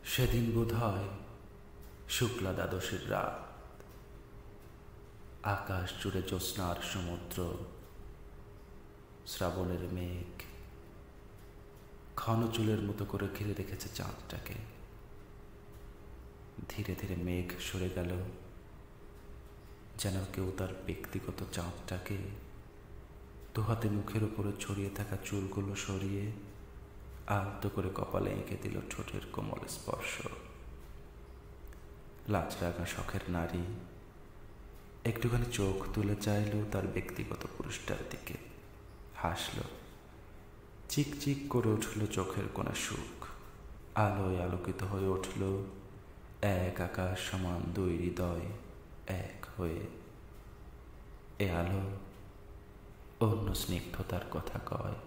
সেদিন বোধ হয় শুক্লা দ্বাদশীর রাত। আকাশ জুড়ে জ্যোৎস্নার সমুদ্র, শ্রাবণের মেঘ ঘন চুলের মতো করে ঘিরে রেখেছে চাঁদটাকে। ধীরে ধীরে মেঘ সরে গেল, যেন কেউ তার ব্যক্তিগত চাঁদটাকে দুহাতে মুখের উপরে ছড়িয়ে থাকা চুলগুলো সরিয়ে আলতো করে কপালে এঁকে দিল ঠোঁটের কোমল স্পর্শ। লাজরাগা শখের নারী একটুখানি চোখ তুলে চাইল তার ব্যক্তিগত পুরুষটার দিকে, হাসল। চিকচিক করে উঠল চোখের কোণে সুখ, আলোয় আলোকিত হয়ে উঠল এক আকাশ সমান দুই হৃদয় এক হয়ে। এ আলো অন্য স্নিগ্ধতার কথা কয়।